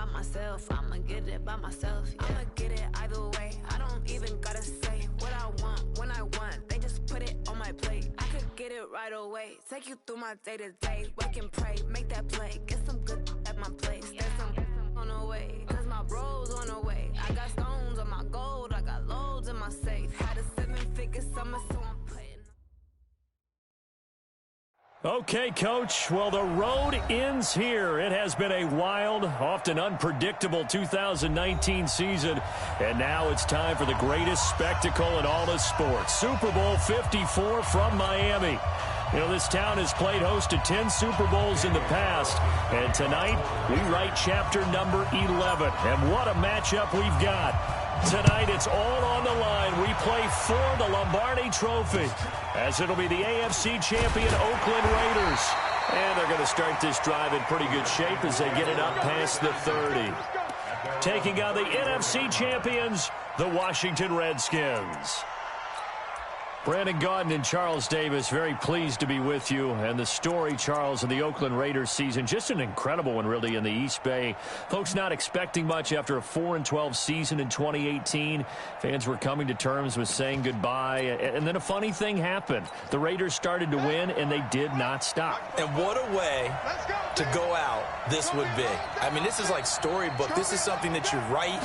by myself. I'ma get it by myself. Yeah. I'ma get it either way. I don't even gotta say what I want when I want. They just put it on my plate. I could get it right away. Take you through my day-to-day. Wake and pray, make that play. Get some good at my place. There's some on the way, cause my bro's on the way. I got stones on my gold. I got loads in my safe. Had a 7-figure summer, so I'm putting. Okay, Coach. Well, the road ends here. It has been a wild, often unpredictable 2019 season. And now it's time for the greatest spectacle in all of sports. Super Bowl 54 from Miami. You know, this town has played host to 10 Super Bowls in the past. And tonight, we write chapter number 11. And what a matchup we've got. Tonight, it's all on the line. We play for the Lombardi Trophy, as it'll be the AFC champion Oakland Raiders. And they're going to start this drive in pretty good shape as they get it up past the 30. Taking on the NFC champions, the Washington Redskins. Brandon Gaudin and Charles Davis, very pleased to be with you. And the story, Charles, of the Oakland Raiders season, just an incredible one, really, in the East Bay. Folks not expecting much after a 4-12 season in 2018. Fans were coming to terms with saying goodbye. And then a funny thing happened. The Raiders started to win, and they did not stop. And what a way to go out this would be. I mean, this is like storybook. This is something that you write,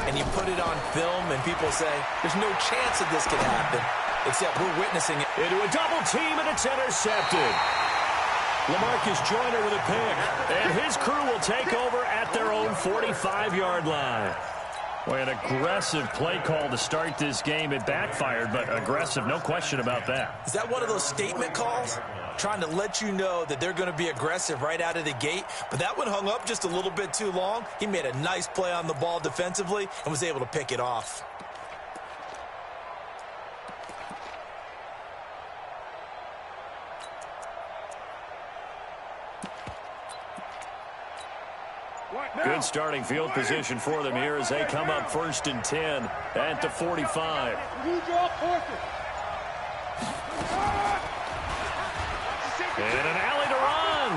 and you put it on film, and people say, there's no chance that this could happen. Except we're witnessing it. Into a double team, and it's intercepted. LaMarcus Joyner with a pick. And his crew will take over at their own 45-yard line. Boy, an aggressive play call to start this game. It backfired, but aggressive, no question about that. Is that one of those statement calls? Trying to let you know that they're going to be aggressive right out of the gate. But that one hung up just a little bit too long. He made a nice play on the ball defensively and was able to pick it off. Good starting field position for them here as they come up 1st and 10 at the 45. And an alley to run.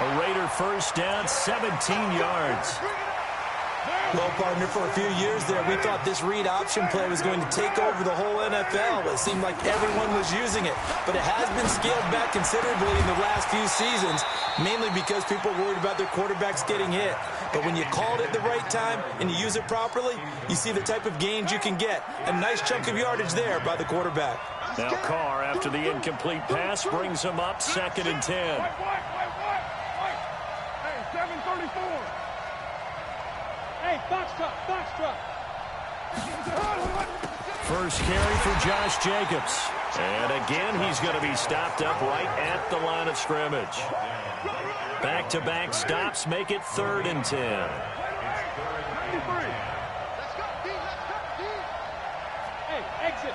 A Raider first down, 17 yards. Well, partner, for a few years there, we thought this read option play was going to take over the whole NFL. It seemed like everyone was using it. But it has been scaled back considerably in the last few seasons, mainly because people are worried about their quarterbacks getting hit. But when you call it at the right time and you use it properly, you see the type of gains you can get. A nice chunk of yardage there by the quarterback. Now Carr, after the incomplete pass, brings him up 2nd and 10. Hey, 734. Hey, box truck. First carry for Josh Jacobs. And again, he's going to be stopped up right at the line of scrimmage. Back-to-back stops make it 3rd and 10. Hey, exit.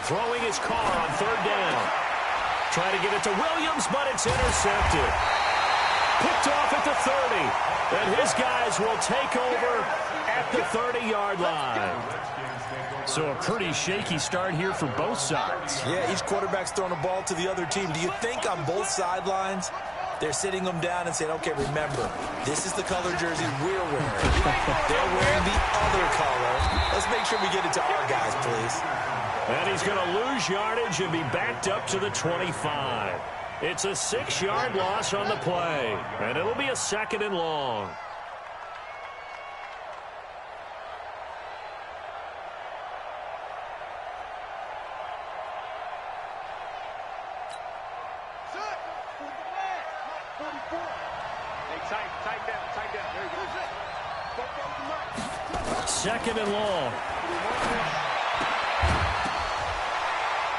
Throwing his Carr on 3rd down. Trying to get it to Williams, but it's intercepted. Picked off at the 30. And his guys will take over at the 30-yard line. So a pretty shaky start here for both sides. Yeah, each quarterback's throwing a ball to the other team. Do you think on both sidelines they're sitting them down and saying, okay, remember, this is the color jersey we're wearing. They're wearing the other color. Let's make sure we get it to our guys, please. And he's going to lose yardage and be backed up to the 25. It's a 6-yard loss on the play, and it'll be a 2nd and long. Second and long.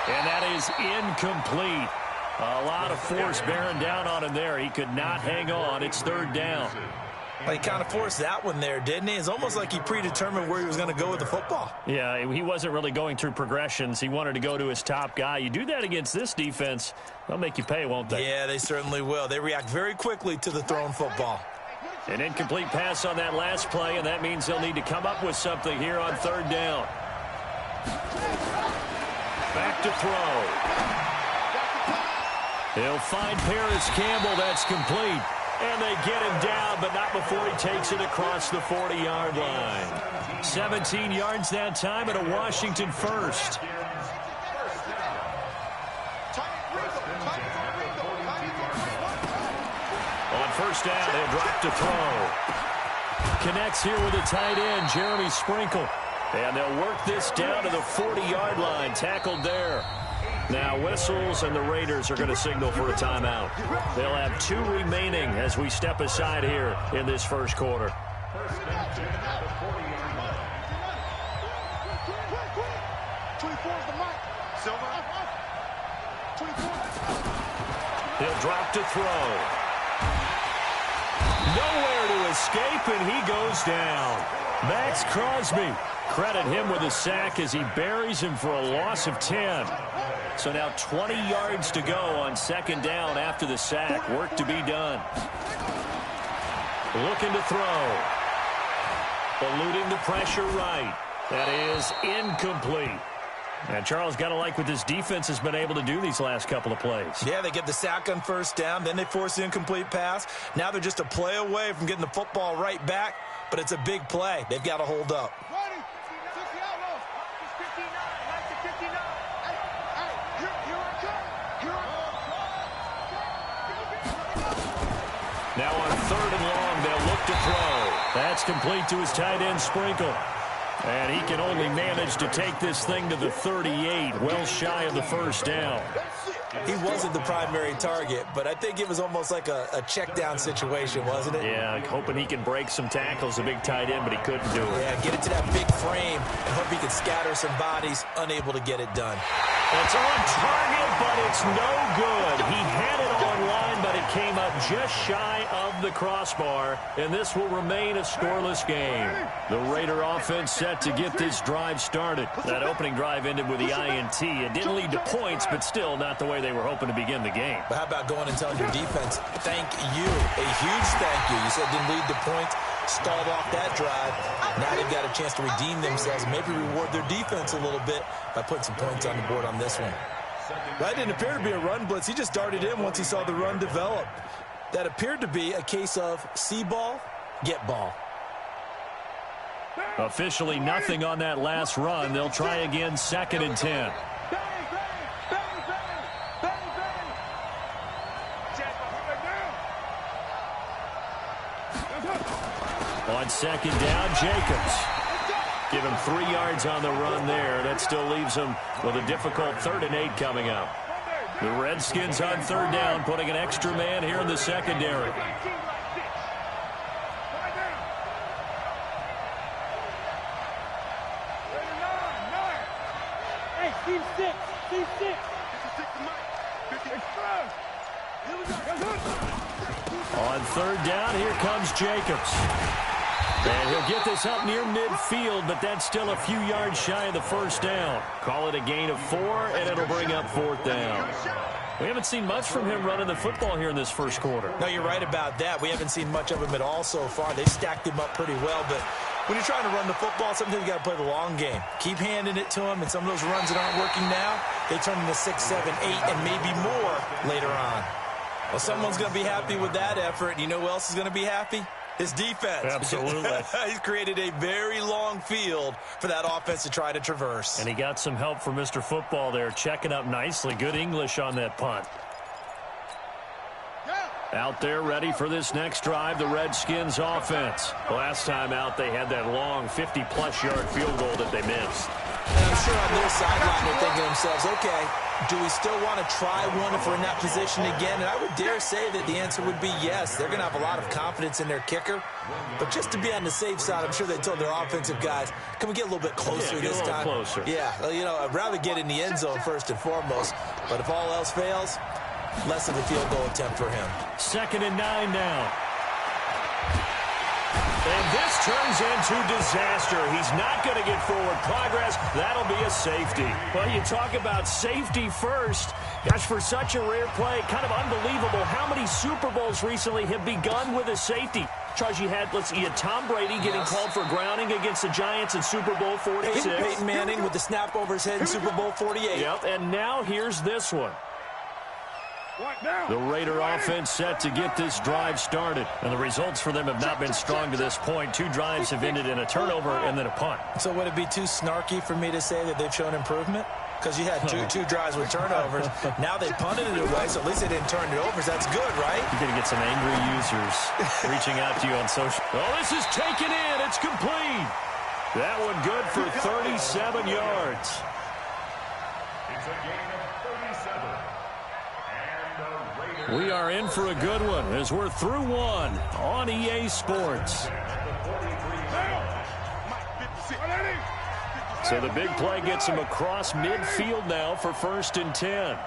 And that is incomplete. A lot of force bearing down on him there. He could not hang on. It's 3rd down. Well, he kind of forced that one there, didn't he? It's almost like he predetermined where he was going to go with the football. Yeah, he wasn't really going through progressions. He wanted to go to his top guy. You do that against this defense, they'll make you pay, won't they? Yeah, they certainly will. They react very quickly to the thrown football. An incomplete pass on that last play, and that means they'll need to come up with something here on 3rd down. Back to throw. He'll find Paris Campbell. That's complete. And they get him down, but not before he takes it across the 40-yard line. 17 yards that time and a Washington first. On first down, he'll drop to throw. Connects here with a tight end, Jeremy Sprinkle. And they'll work this down to the 40-yard line. Tackled there. Now whistles, and the Raiders are going to signal for a timeout. They'll have 2 remaining as we step aside here in this first quarter. He'll drop to throw. Nowhere to escape, and he goes down. Max Crosby. Credit him with a sack as he buries him for a loss of 10. So now 20 yards to go on second down after the sack. Work to be done. Looking to throw. Eluding the pressure right. That is incomplete. And Charles, got to like what this defense has been able to do these last couple of plays. Yeah, they get the sack on first down, then they force the incomplete pass. Now they're just a play away from getting the football right back, but it's a big play. They've got to hold up. Now on third and long, they'll look to throw. That's complete to his tight end, Sprinkle. And he can only manage to take this thing to the 38, well shy of the first down. He wasn't the primary target, but I think it was almost like a check down situation, wasn't it? Yeah, hoping he can break some tackles, a big tight end, but he couldn't do it. Yeah, get it to that big frame and hope he can scatter some bodies, unable to get it done. It's on target, but it's no good. He had it on line, but it came up just shy of the crossbar, and this will remain a scoreless game. The Raider offense set to get this drive started. That opening drive ended with the INT. It didn't lead to points, but still not the way they were hoping to begin the game. But how about going and telling your defense, thank you, a huge thank you. You said it didn't lead to points, stalled off that drive. Now they've got a chance to redeem themselves, maybe reward their defense a little bit by putting some points on the board on this one. That didn't appear to be a run blitz. He just darted in once he saw the run develop. That appeared to be a case of see ball, get ball. Officially nothing on that last run. They'll try again, 2nd and 10. On second down, Jacobs. Give him 3 yards on the run there. That still leaves him with a difficult 3rd and 8 coming up. The Redskins on 3rd down, putting an extra man here in the secondary. On 3rd down, here comes Jacobs. And he'll get this up near midfield, but that's still a few yards shy of the first down. Call it a gain of 4, and it'll bring up 4th down. We haven't seen much from him running the football here in this first quarter. No, you're right about that. We haven't seen much of him at all so far. They've stacked him up pretty well, but when you're trying to run the football, sometimes you got to play the long game. Keep handing it to him, and some of those runs that aren't working now, they turn into 6, 7, 8, and maybe more later on. Well, someone's going to be happy with that effort, and you know who else is going to be happy? His defense. Absolutely. He's created a very long field for that offense to try to traverse. And he got some help from Mr. Football there, checking up nicely. Good English on that punt. Out there ready for this next drive, the Redskins offense. Last time out, they had that long 50-plus yard field goal that they missed. And I'm sure on their sideline they're thinking to themselves, okay, do we still want to try one if we're in that position again? And I would dare say that the answer would be yes. They're going to have a lot of confidence in their kicker. But just to be on the safe side, I'm sure they told their offensive guys, can we get a little bit closer this time? Closer. Yeah, you know, I'd rather get in the end zone first and foremost. But if all else fails, less of a field goal attempt for him. 2nd and 9 now. And this turns into disaster. He's not going to get forward progress. That'll be a safety. Well, you talk about safety first. Gosh, for such a rare play, kind of unbelievable how many Super Bowls recently have begun with a safety. Charles, you had Tom Brady getting called for grounding against the Giants in Super Bowl 46. Peyton Manning with the snap over his head in Super Bowl 48. Yep, and now here's this one. The Raider offense set to get this drive started. And the results for them have not been strong to this point. 2 drives have ended in a turnover and then a punt. So would it be too snarky for me to say that they've shown improvement? Because you had two drives with turnovers. Now they punted it away, so at least they didn't turn it over. So that's good, right? You're going to get some angry users reaching out to you on social. Oh, this is taken in. It's complete. That one good for 37 yards. It's a gain of 37. We are in for a good one as we're through one on EA Sports. So the big play gets him across midfield now for 1st and 10.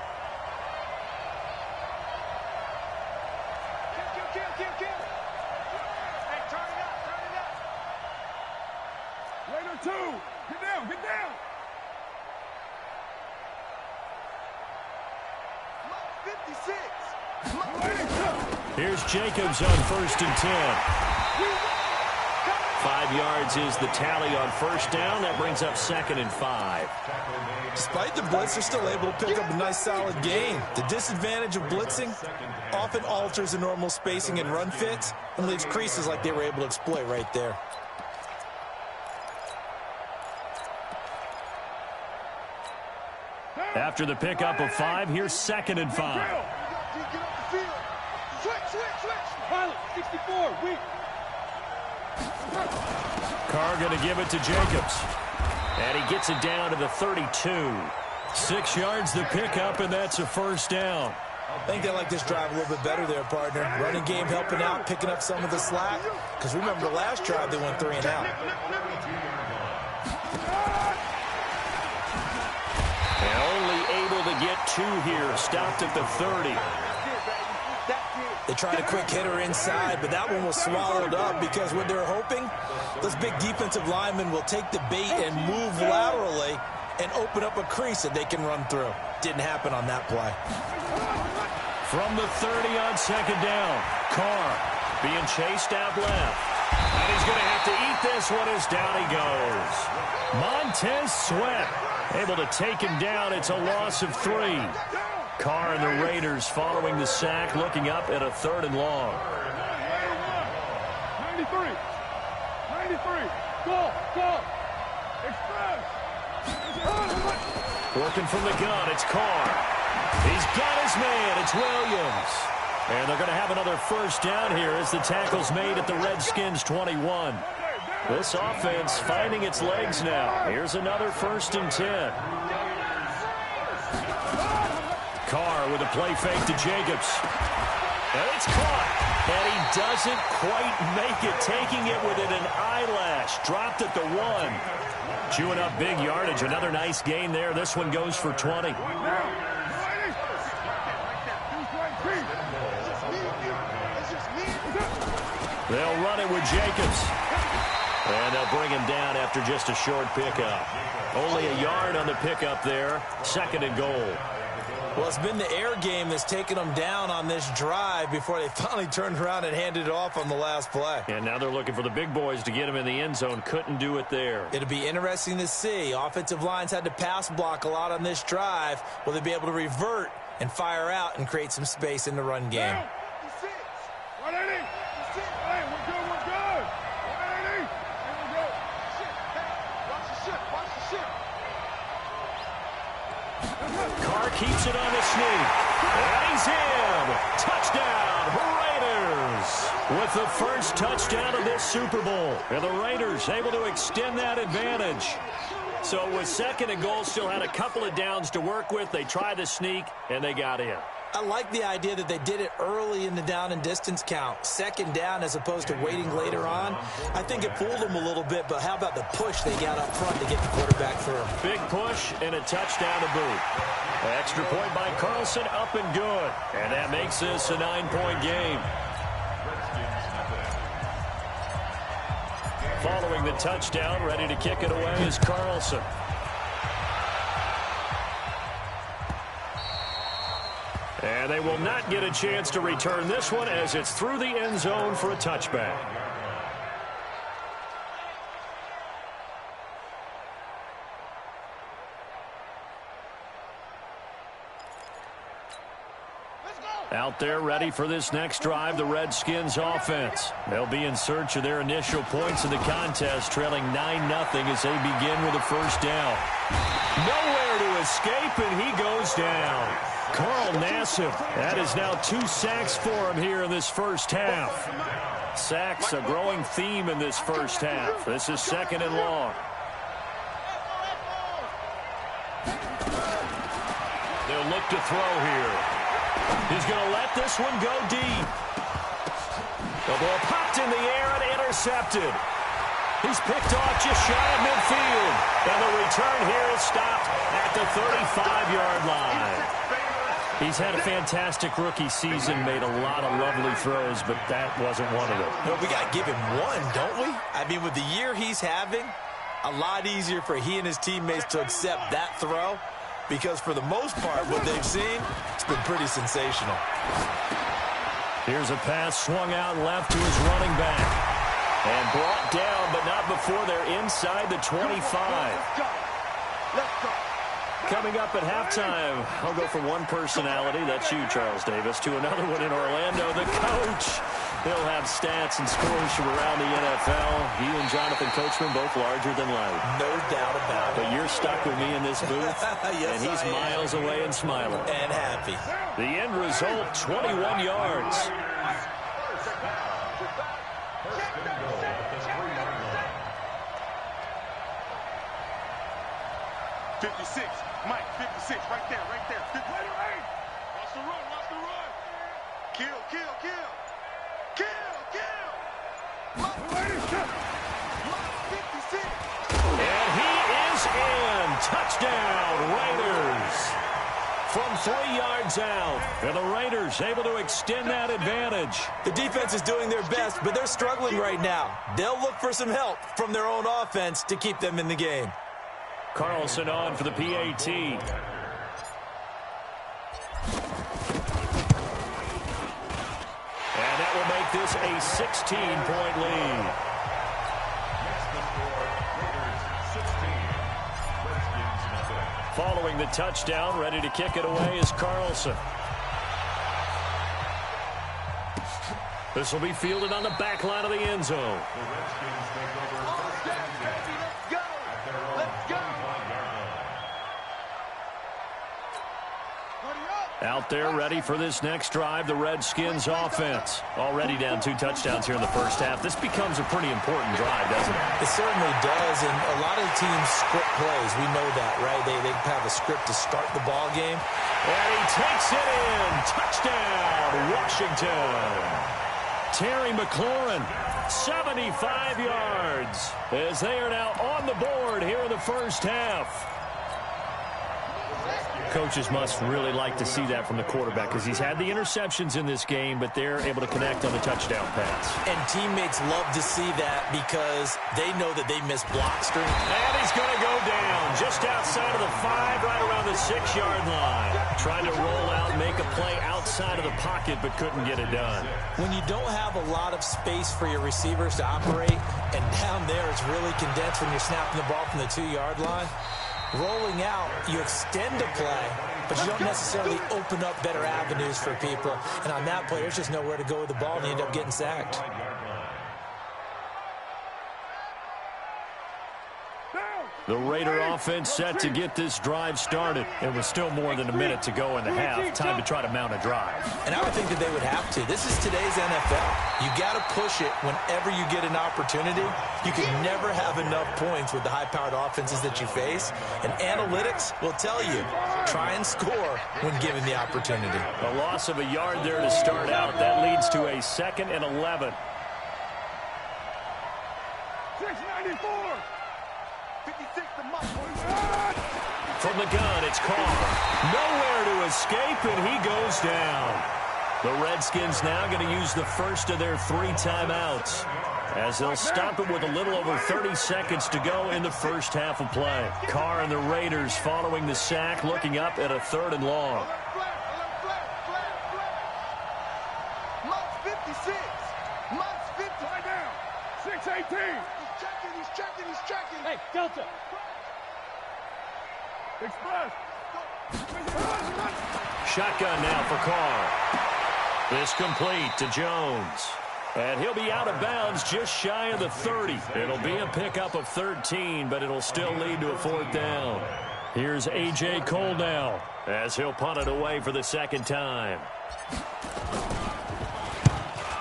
Here's Jacobs on 1st and 10. 5 yards is the tally on 1st down. That brings up 2nd and 5. Despite the blitz, they're still able to pick up a nice, solid gain. The disadvantage of blitzing often alters the normal spacing and run fits and leaves creases like they were able to exploit right there. After the pickup of 5, here's 2nd and 5. Pilot, 64, weak. Carr going to give it to Jacobs. And he gets it down to the 32. 6 yards the pickup, and that's a 1st down. I think they like this drive a little bit better there, partner. Running game helping out, picking up some of the slack. Because remember the last drive, they went 3 and out. And only able to get 2 here. Stopped at the 30. They tried a quick hitter inside, but that one was swallowed up because what they're hoping, those big defensive linemen will take the bait and move laterally and open up a crease that they can run through. Didn't happen on that play. From the 30 on 2nd down, Carr being chased out left. And he's going to have to eat this one as down he goes. Montez Sweat able to take him down. It's a loss of 3. Carr and the Raiders following the sack, looking up at a 3rd and long. 93. Go. Express. Working from the gun, it's Carr. He's got his man, it's Williams. And they're going to have another 1st down here as the tackle's made at the Redskins' 21. This offense finding its legs now. Here's another 1st and 10. Carr with a play fake to Jacobs. And it's caught. And he doesn't quite make it, taking it within an eyelash. Dropped at the 1. Chewing up big yardage. Another nice gain there. This one goes for 20. They'll run it with Jacobs. And they'll bring him down after just a short pickup. Only a yard on the pickup there. 2nd and goal. Well, it's been the air game that's taken them down on this drive before they finally turned around and handed it off on the last play. And now they're looking for the big boys to get him in the end zone. Couldn't do it there. It'll be interesting to see. Offensive lines had to pass block a lot on this drive. Will they be able to revert and fire out and create some space in the run game? Carr keeps it on the sneak. And he's in. Touchdown, Raiders. With the 1st touchdown of this Super Bowl. And the Raiders able to extend that advantage. So with 2nd and goal, still had a couple of downs to work with. They tried to sneak, and they got in. I like the idea that they did it early in the down and distance count. 2nd down as opposed to waiting later on. I think it fooled them a little bit, but how about the push they got up front to get the quarterback through? Big push and a touchdown to boot. Extra point by Carlson, up and good. And that makes this a 9-point game. Following the touchdown, ready to kick it away is Carlson. And they will not get a chance to return this one as it's through the end zone for a touchback. Out there ready for this next drive, the Redskins offense. They'll be in search of their initial points in the contest, trailing 9-0 as they begin with a first down. Nowhere to escape, and he goes down. Carl Nassib, that is now 2 sacks for him here in this first half. Sacks, a growing theme in this first half. This is 2nd and long. They'll look to throw here. He's going to let this one go deep. The ball popped in the air and intercepted. He's picked off just shy of midfield. And the return here is stopped at the 35-yard line. He's had a fantastic rookie season, made a lot of lovely throws, but that wasn't one of them. Well, we got to give him one, don't we? I mean, with the year he's having, a lot easier for he and his teammates to accept that throw. Because for the most part, what they've seen, it's been pretty sensational. Here's a pass swung out left to his running back. And brought down, but not before they're inside the 25. Coming up at halftime, I'll go from one personality, that's you, Charles Davis, to another one in Orlando, the coach. He'll have stats and scores from around the NFL. You and Jonathan Coachman both larger than life. No doubt about it. But you're stuck with me in this booth, yes, and he's miles away and smiling. And happy. The end result, 21 yards. 56, Mike, 56, right there, right there. 58. Watch the run, watch the run. Kill, kill, kill. Kill, kill. Mike 56. And he is in. Touchdown, Raiders. From 3 yards out. And the Raiders able to extend that advantage. The defense is doing their best, but they're struggling right now. They'll look for some help from their own offense to keep them in the game. Carlson on for the PAT. And that will make this a 16-point lead. Following the touchdown, ready to kick it away is Carlson. This will be fielded on the back line of the end zone. Out there ready for this next drive, the Redskins offense. Already down 2 touchdowns here in the first half. This becomes a pretty important drive, doesn't it? It certainly does, and a lot of teams script plays. We know that, right? They have a script to start the ball game. And he takes it in. Touchdown, Washington. Terry McLaurin, 75 yards, as they are now on the board here in the first half. Coaches must really like to see that from the quarterback because he's had the interceptions in this game, but they're able to connect on the touchdown pass. And teammates love to see that because they know that they miss blocks during. And he's going to go down just outside of the 5, right around the 6-yard line. Trying to roll out, make a play outside of the pocket, but couldn't get it done. When you don't have a lot of space for your receivers to operate, and down there it's really condensed when you're snapping the ball from the 2-yard line, rolling out, you extend a play, but you don't necessarily open up better avenues for people. And on that play, there's just nowhere to go with the ball, and you end up getting sacked. The Raider offense set to get this drive started. It was still more than a minute to go in the half. Time to try to mount a drive. And I would think that they would have to. This is today's NFL. You got to push it whenever you get an opportunity. You can never have enough points with the high-powered offenses that you face. And analytics will tell you, try and score when given the opportunity. A loss of a yard there to start out. That leads to a 2nd and 11. 694. From the gun, it's Carr. Nowhere to escape, and he goes down. The Redskins now going to use the first of their 3 timeouts. as they'll stop it with a little over 30 seconds to go in the first half of play. Carr and the Raiders following the sack, looking up at a 3rd and long. Months 56. Months 50. Lie down. 6-18. He's checking. Hey, Delta. Express. Shotgun now for Carr. This complete to Jones. And he'll be out of bounds just shy of the 30. It'll be a pickup of 13, but it'll still lead to a 4th down. Here's A.J. Cole now as he'll punt it away for the 2nd time.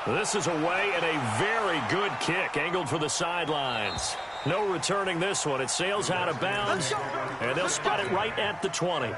This is away and a very good kick angled for the sidelines. No returning this one. It sails out of bounds, and they'll spot it right at the 20.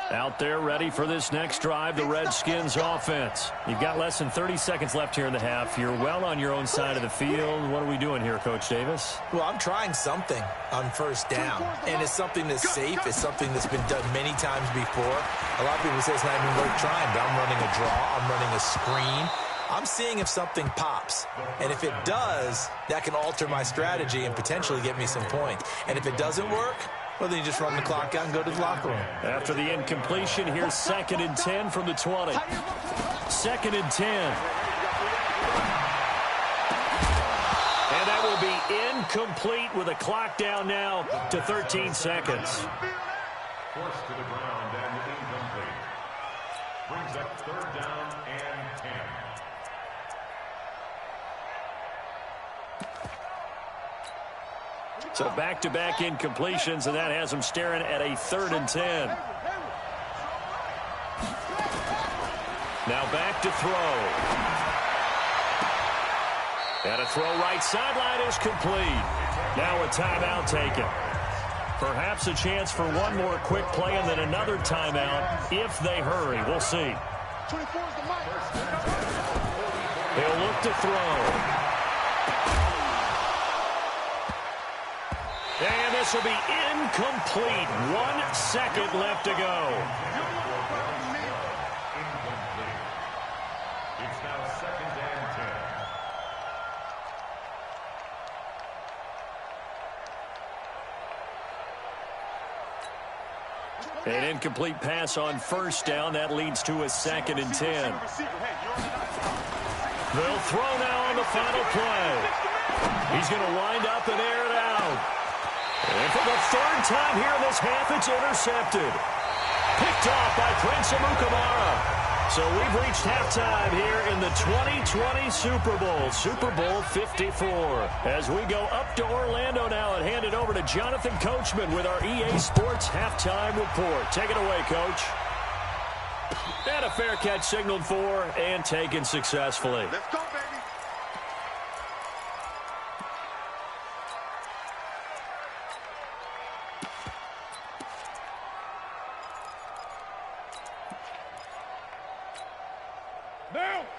Out there ready for this next drive, the Redskins offense. You've got less than 30 seconds left here in the half. You're well on your own side of the field. What are we doing here, Coach Davis? Well, I'm trying something on 1st down, and it's something that's safe. It's something that's been done many times before. A lot of people say it's not even worth trying, but I'm running a draw. I'm running a screen. I'm seeing if something pops, and if it does, that can alter my strategy and potentially get me some points. And if it doesn't work, well, then you just run the clock out and go to the locker room. After the incompletion, here's 2nd and 10 from the 20. 2nd and 10. And that will be incomplete with a clock down now to 13 seconds. Forced to the ground and incomplete. Brings up 3rd down and 10. So back-to-back incompletions, and that has them staring at a 3rd and 10. Now back to throw. And a throw right sideline is complete. Now a timeout taken. Perhaps a chance for one more quick play and then another timeout if they hurry. We'll see. He'll look to throw. And this will be incomplete. 1 second left to go. Incomplete. It's now 2nd and 10. An incomplete pass on 1st down. That leads to a 2nd and 10. They'll throw now on the final play. He's going to wind up and air it out. And for the 3rd time here in this half, it's intercepted. Picked off by Prince Amukamara. So we've reached halftime here in the 2020 Super Bowl, Super Bowl 54. As we go up to Orlando now and hand it over to Jonathan Coachman with our EA Sports Halftime Report. Take it away, Coach. And a fair catch signaled for and taken successfully. Let's go, baby.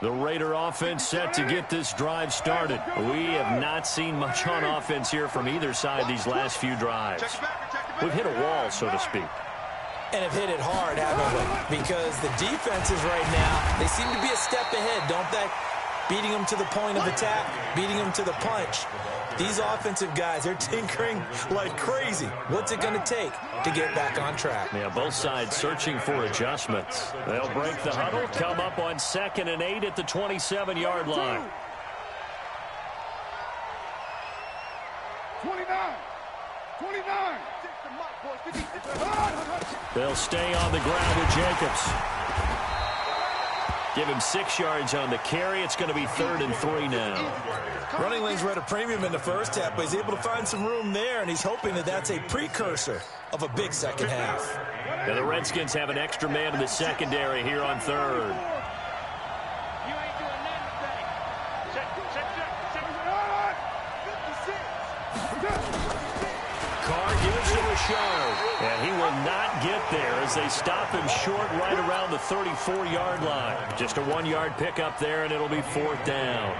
The Raider offense set to get this drive started. We have not seen much on offense here from either side these last few drives. We've hit a wall, so to speak. And have hit it hard, haven't we? Because the defenses right now, they seem to be a step ahead, don't they? Beating them to the point of attack, beating them to the punch. These offensive guys, they're tinkering like crazy. What's it going to take to get back on track? Yeah, both sides searching for adjustments. They'll break the huddle, come up on 2nd and 8 at the 27-yard line. 29. They'll stay on the ground with Jacobs. Give him 6 yards on the carry. It's going to be 3rd and 3 now. Running lanes were at a premium in the first half, but he's able to find some room there, and he's hoping that that's a precursor of a big second half. Now the Redskins have an extra man in the secondary here on 3rd. Carr gives him a shove, and he will not get there as they stop him short right around the 34-yard line. Just a 1-yard pickup there, and it'll be 4th down.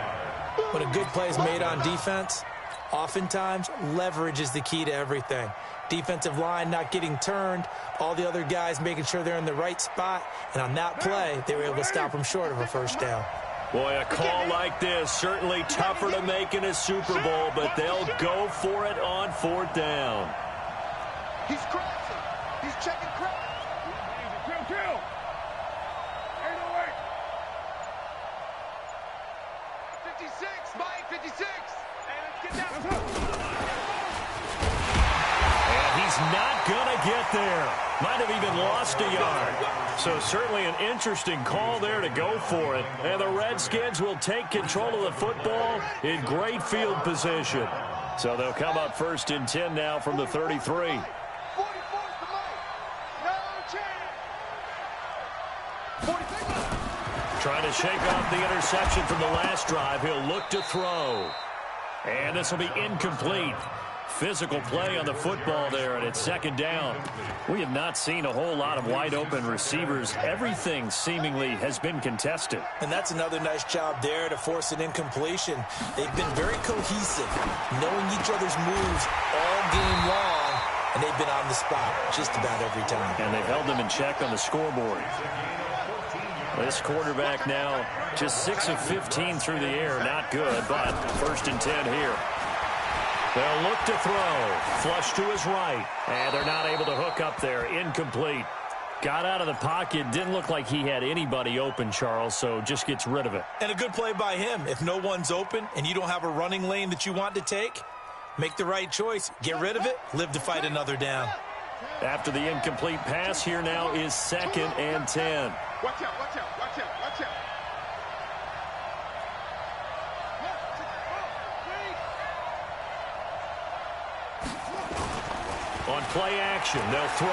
When a good play is made on defense, oftentimes leverage is the key to everything. Defensive line not getting turned, all the other guys making sure they're in the right spot, and on that play, they were able to stop them short of a 1st down. Boy, a call like this, certainly tougher to make in a Super Bowl, but they'll go for it on 4th down. He's crossing. He's checking cross. Kill. 808. 56, Mike, 56. Hey, let's get down. And he's not going to get there. Might have even lost a yard. So certainly an interesting call there to go for it. And the Redskins will take control of the football in great field position. So they'll come up 1st and 10 now from the 33. Trying to shake off the interception from the last drive. He'll look to throw. And this will be incomplete. Physical play on the football there, and it's 2nd down. We have not seen a whole lot of wide-open receivers. Everything seemingly has been contested. And that's another nice job there to force an incompletion. They've been very cohesive, knowing each other's moves all game long, and they've been on the spot just about every time. And they've held them in check on the scoreboard. This quarterback now just 6 of 15 through the air. Not good, but 1st and 10 here. They'll look to throw. Flush to his right. And they're not able to hook up there. Incomplete. Got out of the pocket. Didn't look like he had anybody open, Charles, so just gets rid of it. And a good play by him. If no one's open and you don't have a running lane that you want to take, make the right choice. Get rid of it. Live to fight another down. After the incomplete pass, here now is 2nd and 10. Watch out, watch out, watch out, watch out. On play action, they'll throw.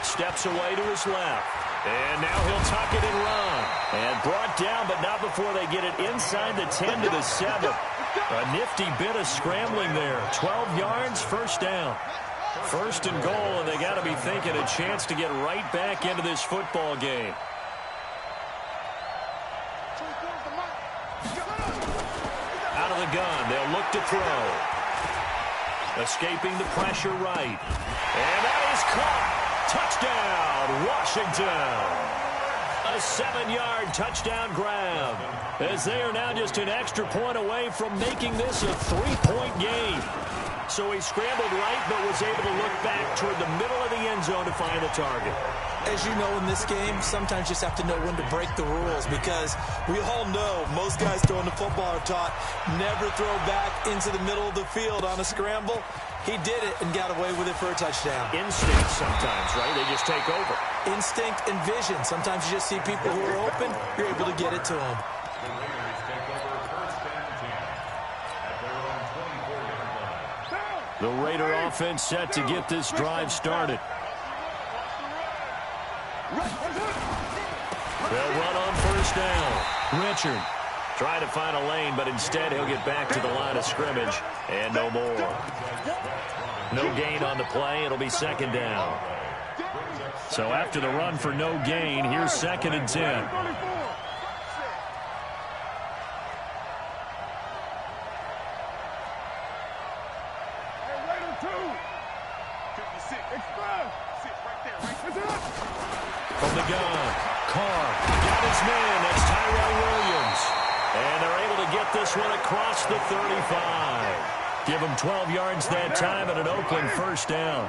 Steps away to his left. And now he'll tuck it and run. And brought down, but not before they get it inside the 10 to the 7. A nifty bit of scrambling there. 12 yards, 1st down. 1st and goal, and they got to be thinking a chance to get right back into this football game. Out of the gun, they'll look to throw. Escaping the pressure right. And that is caught. Touchdown, Washington. A 7-yard touchdown grab. As they are now just an extra point away from making this a 3-point game. So he scrambled right, but was able to look back toward the middle of the end zone to find the target. As you know, in this game, sometimes you just have to know when to break the rules, because we all know most guys throwing the football are taught never throw back into the middle of the field on a scramble. He did it and got away with it for a touchdown. Instinct sometimes, right? They just take over. Instinct and vision. Sometimes you just see people who are open, you're able to get it to them. The Raider offense set to get this drive started. They'll run on 1st down. Richard trying to find a lane, but instead he'll get back to the line of scrimmage. And no more. No gain on the play. It'll be 2nd down. So after the run for no gain, here's 2nd and 10. From the gun, Carr got his man. That's Tyrell Williams. And they're able to get this one across the 35. Give him 12 yards that time and an Oakland 1st down.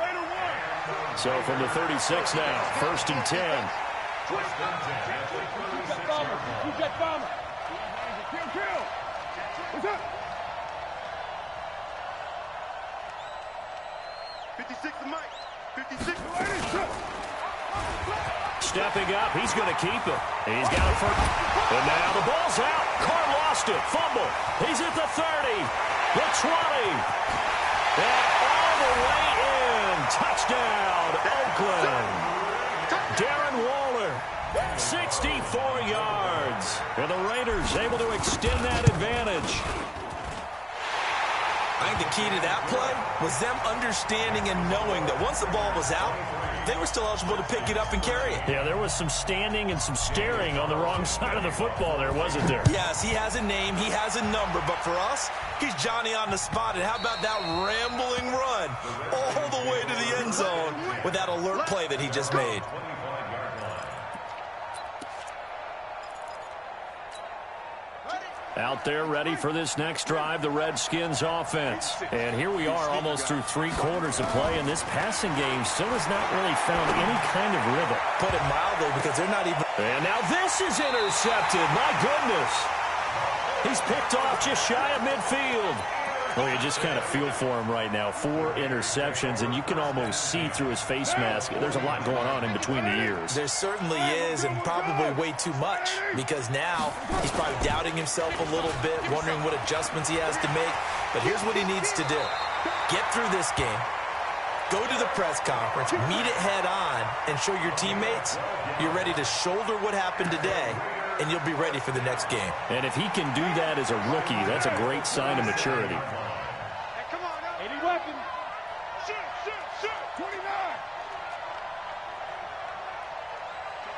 So from the 36 now, 1st and 10. Stepping up, he's going to keep it. He's got it for... And now the ball's out. Carr lost it. Fumble. He's at the 30. The 20. And all the way in. Touchdown, Oakland. Darren Waller, 64 yards. And the Raiders able to extend that advantage. I think the key to that play was them understanding and knowing that once the ball was out, they were still eligible to pick it up and carry it. Yeah, there was some standing and some staring on the wrong side of the football there, wasn't there? Yes, he has a name, he has a number, but for us, he's Johnny on the spot. And how about that rambling run all the way to the end zone with that alert play that he just made? Out there ready for this next drive, the Redskins offense. And here we are almost through 3 quarters of play, and this passing game still has not really found any kind of rhythm. Put it mildly, because they're not even... And now this is intercepted. My goodness. He's picked off just shy of midfield. Well, you just kind of feel for him right now. 4 interceptions, and you can almost see through his face mask. There's a lot going on in between the ears. There certainly is, and probably way too much, because now he's probably doubting himself a little bit, wondering what adjustments he has to make. But here's what he needs to do. Get through this game, go to the press conference, meet it head on, and show your teammates you're ready to shoulder what happened today, and you'll be ready for the next game. And if he can do that as a rookie, that's a great sign of maturity. Hey, come on now. Any weapon. Shoot. 29.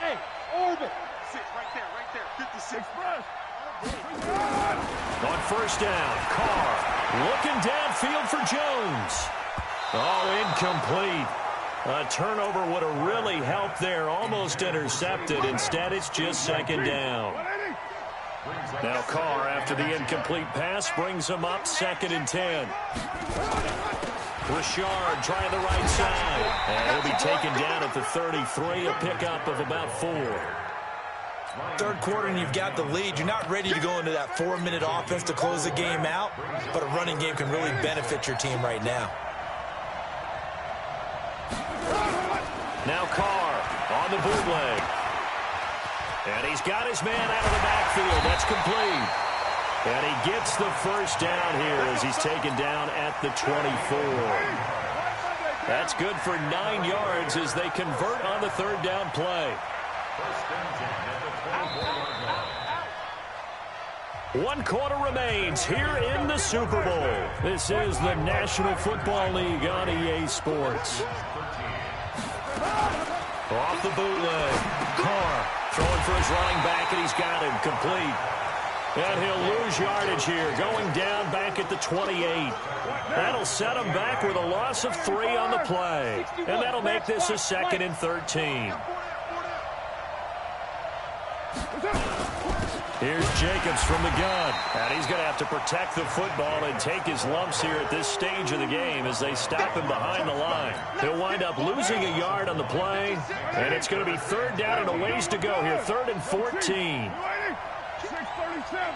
Hey, orbit. 6, right there. 56. Express. On first down, Carr looking downfield for Jones. Oh, incomplete. A turnover would have really helped there. Almost intercepted. Instead, it's just second down. Now Carr, after the incomplete pass, brings him up 2nd and 10. Richard trying the right side. And he'll be taken down at the 33, a pickup of about 4. Third quarter and you've got the lead. You're not ready to go into that 4-minute offense to close the game out, but a running game can really benefit your team right now. Now Carr on the bootleg. And he's got his man out of the backfield. That's complete. And he gets the first down here as he's taken down at the 24. That's good for 9 yards as they convert on the 3rd down play. 1 quarter remains here in the Super Bowl. This is the National Football League on EA Sports. Off the bootleg. Carr throwing for his running back, and he's got him complete. And he'll lose yardage here, going down back at the 28. That'll set him back with a loss of 3 on the play. And that'll make this a 2nd and 13. Here's Jacobs from the gun. And he's going to have to protect the football and take his lumps here at this stage of the game as they stop him behind the line. He'll wind up losing a yard on the play. And it's going to be 3rd down and a ways to go here. 3rd and 14. 6:37.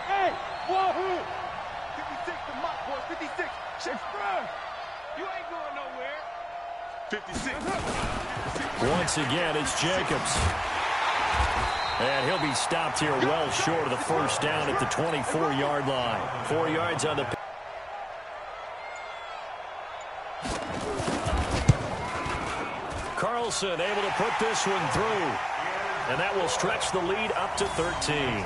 Hey, wahoo! 56 to my boy, 56. Express. You ain't going nowhere. 56. Once again, it's Jacobs. And he'll be stopped here well short of the first down at the 24-yard line. 4 yards on the... Carlson able to put this one through. And that will stretch the lead up to 13.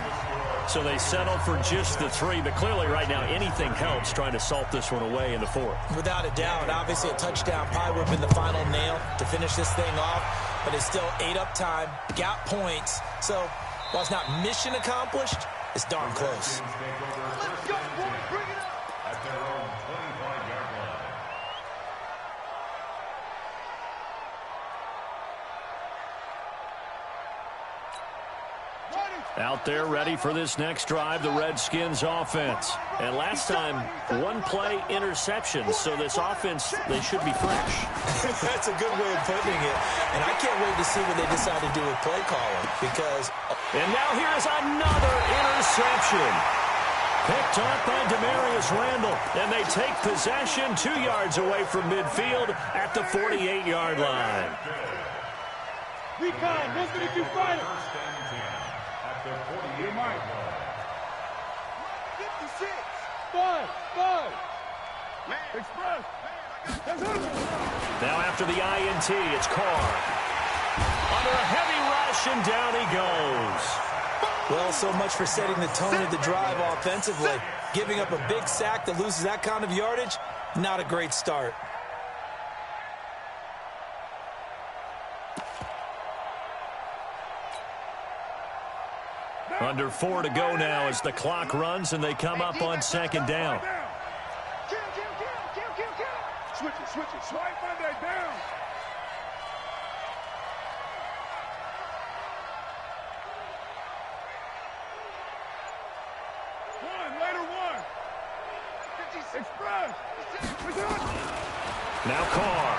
So they settle for just the 3. But clearly right now anything helps trying to salt this one away in the 4th. Without a doubt, obviously a touchdown probably would have been the final nail to finish this thing off. But it's still 8 up time, got points. So while it's not mission accomplished, it's darn close. Let's go, boy. Bring it up. At their own 25-yard line. Out there ready for this next drive, the Redskins offense. And last time, 1 play interception. So this offense, they should be fresh. That's a good way of putting it. And I can't wait to see what they decide to do with play calling. Because... And now here's another interception. Picked off by Demarius Randall. And they take possession 2 yards away from midfield at the 48-yard line. Recon, listen if you fight it. You might. 56. Five. Man. Express. Now after the INT, it's Carr. Under a heavy rush, and down he goes. Well, so much for setting the tone of the drive offensively. Giving up a big sack that loses that kind of yardage, not a great start. Under 4 to go now as the clock runs and they come up on second down. Switch it. Swipe Monday down. One. Express. Now Carr.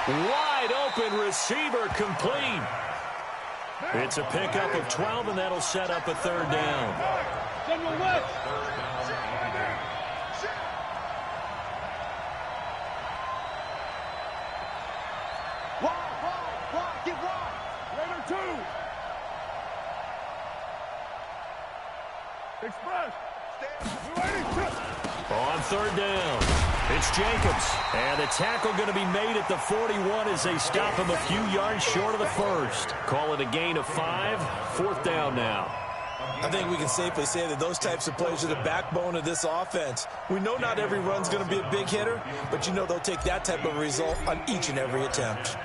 Wide open receiver complete. It's a pickup of 12, and that'll set up a third down. Get wide. Raider 2. Express. On third down, it's Jacobs. And the tackle going to be made at the 41 as they stop him a few yards short of the first. Call it a gain of 5. Fourth down now. I think we can safely say that those types of plays are the backbone of this offense. We know not every run's going to be a big hitter, but you know they'll take that type of result on each and every attempt.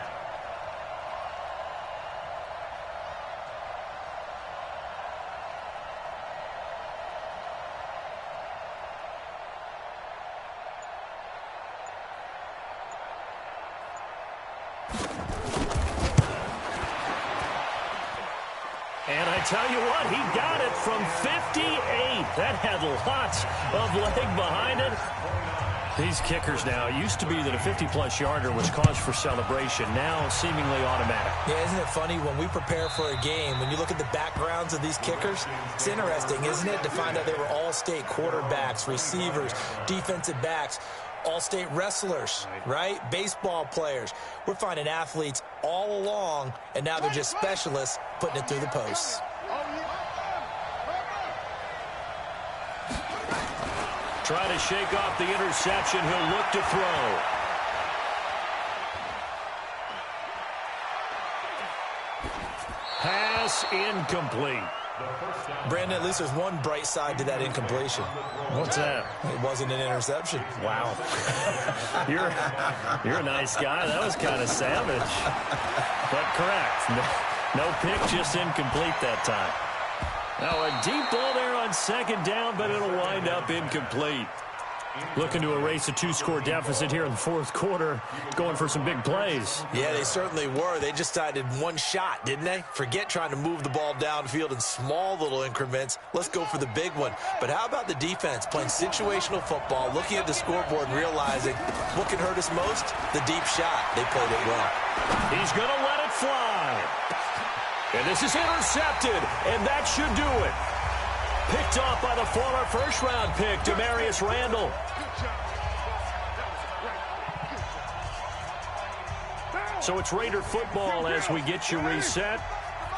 And I tell you what, he got it from 58. That had lots of leg behind it. These kickers now, it used to be that a 50-plus yarder was cause for celebration. Now seemingly automatic. Yeah, isn't it funny when we prepare for a game, when you look at the backgrounds of these kickers, it's interesting, isn't it, to find out they were all-state quarterbacks, receivers, defensive backs, all-state wrestlers, right? Baseball players. We're finding athletes all along, and now they're just specialists putting it through the posts. Try to shake off the interception. He'll look to throw. Pass incomplete. Brandon, at least there's one bright side to that incompletion. What's that? It wasn't an interception. Wow. You're a nice guy. That was kind of savage. But correct. No pick, just incomplete that time. Now a deep ball there on second down, but it'll wind up incomplete. Looking to erase a 2-score deficit here in the fourth quarter, going for some big plays. Yeah, they certainly were. They just decided one shot, didn't they? Forget trying to move the ball downfield in small little increments. Let's go for the big one. But how about the defense playing situational football, looking at the scoreboard and realizing what can hurt us most? The deep shot. They played it well. He's going to let it fly. And this is intercepted, and that should do it. Picked off by the former first-round pick, Demarius Randall. So it's Raider football as we get you reset.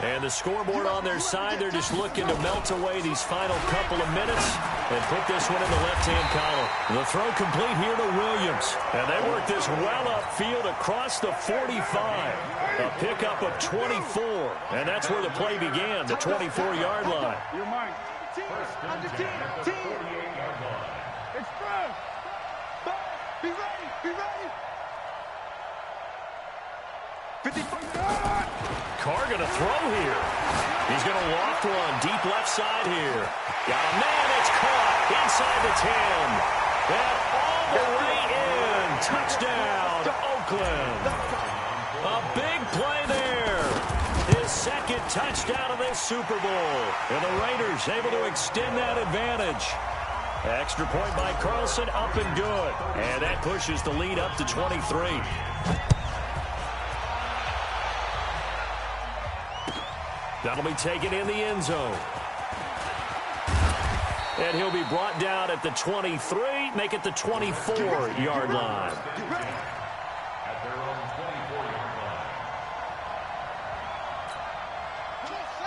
And the scoreboard on their side, they're just looking to melt away these final couple of minutes and put this one in the left-hand column. The throw complete here to Williams. And they work this well upfield across the 45. A pickup of 24. And that's where the play began, the 24-yard line. You're mine. On the team. 48-yard line. Express. Be ready. 55. Carr going to throw here. He's going to loft one deep left side here. Got a man. It's caught inside the 10. And all the way in. Touchdown, Oakland. A big play there. His second touchdown of this Super Bowl. And the Raiders able to extend that advantage. Extra point by Carlson, up and good. And that pushes the lead up to 23. That'll be taken in the end zone. And he'll be brought down at the 23, make it the 24-yard line. At their own 24-yard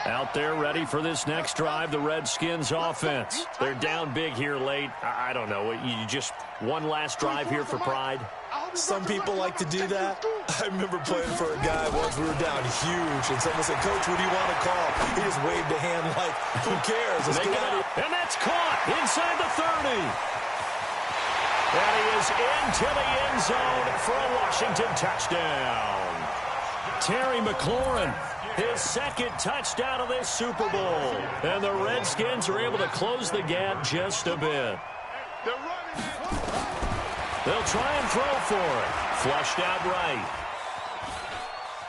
line. Out there ready for this next drive, the Redskins offense. They're down big here late. I don't know. You just one last drive here for pride? Some people like to do that. I remember playing for a guy once. We were down huge, and someone said, "Coach, what do you want to call?" He just waved a hand like, "Who cares? Let's get out of here." And that's caught inside the 30. And he is into the end zone for a Washington touchdown. Terry McLaurin, his second touchdown of this Super Bowl. And the Redskins are able to close the gap just a bit. They'll try and throw for it. Flushed out right.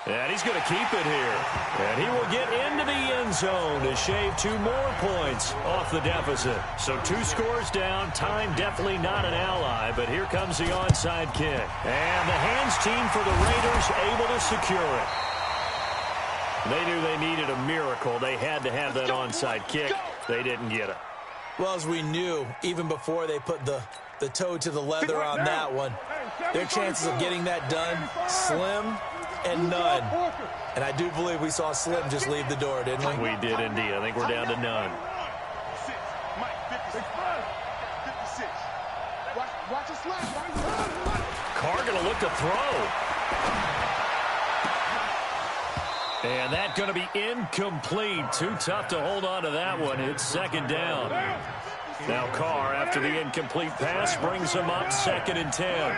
And he's going to keep it here. And he will get into the end zone to shave 2 more points off the deficit. So 2 scores down. Time definitely not an ally, but here comes the onside kick. And the hands team for the Raiders able to secure it. They knew they needed a miracle. They had to have that onside kick. They didn't get it. Well, as we knew, even before they put the toe to the leather on that one, their chances of getting that done, slim and none. And I do believe we saw Slim just leave the door, didn't we? We did indeed. I think we're down to none. Carr going to look to throw. And that's going to be incomplete. Too tough to hold on to that one. It's second down. Now Carr, after the incomplete pass, brings him up 2nd and 10.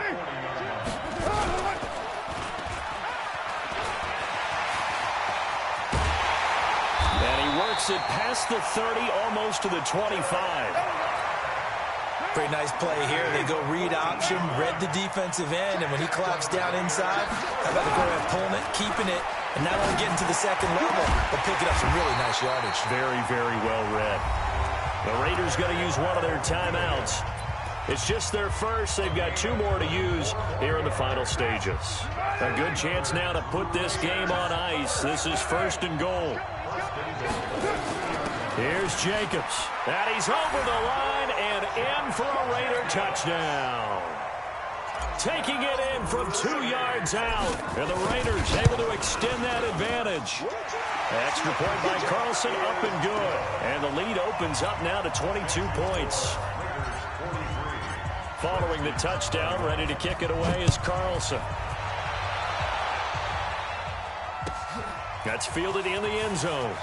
And he works it past the 30, almost to the 25. Pretty nice play here. They go read option, read the defensive end, and when he collapsed down inside, how about the go ahead pulling it, keeping it, and not only getting to the second level, but picking up some really nice yardage. Very, very well read. The Raiders going to use one of their timeouts. It's just their first. They've got 2 more to use here in the final stages. A good chance now to put this game on ice. This is 1st and goal. Here's Jacobs. And he's over the line and in for a Raider touchdown. Taking it in from 2 yards out. And the Raiders able to extend that advantage. Extra point by Carlson, up and good. And the lead opens up now to 22 points. Following the touchdown, ready to kick it away is Carlson. That's fielded in the end zone.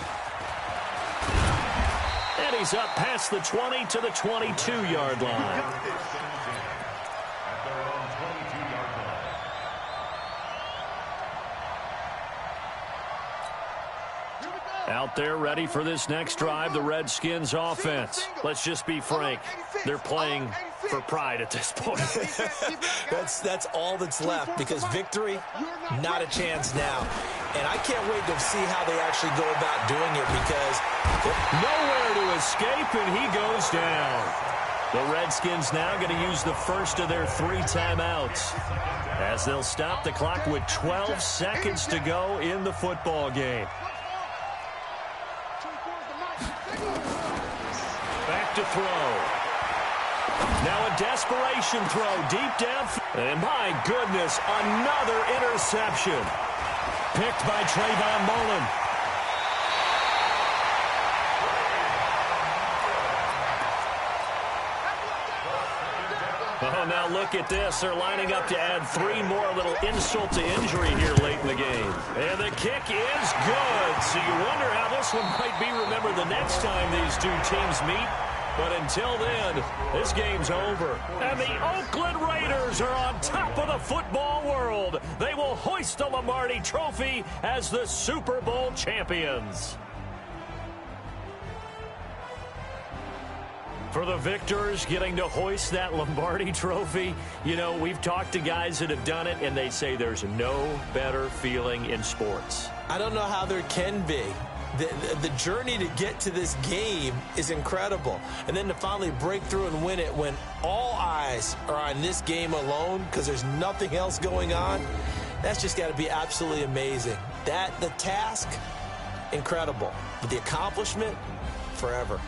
And he's up past the 20 to the 22-yard line. Out there ready for this next drive, the Redskins offense. Let's just be frank. They're playing for pride at this point. That's all that's left, because victory, not a chance now. And I can't wait to see how they actually go about doing it, because nowhere to escape, and he goes down. The Redskins now going to use the first of their 3 timeouts, as they'll stop the clock with 12 seconds to go in the football game. Back to throw. Now a desperation throw deep down. And my goodness, another interception. Picked by Trayvon Mullen. Oh, now look at this. They're lining up to add 3 more, a little insult to injury here late in the game. And the kick is good. So you wonder how this one might be remembered the next time these 2 teams meet. But until then, this game's over. And the Oakland Raiders are on top of the football world. They will hoist the Lombardi Trophy as the Super Bowl champions. For the victors, getting to hoist that Lombardi Trophy, you know, we've talked to guys that have done it, and they say there's no better feeling in sports. I don't know how there can be. The journey to get to this game is incredible. And then to finally break through and win it when all eyes are on this game alone because there's nothing else going on, that's just got to be absolutely amazing. The task, incredible. But the accomplishment, forever.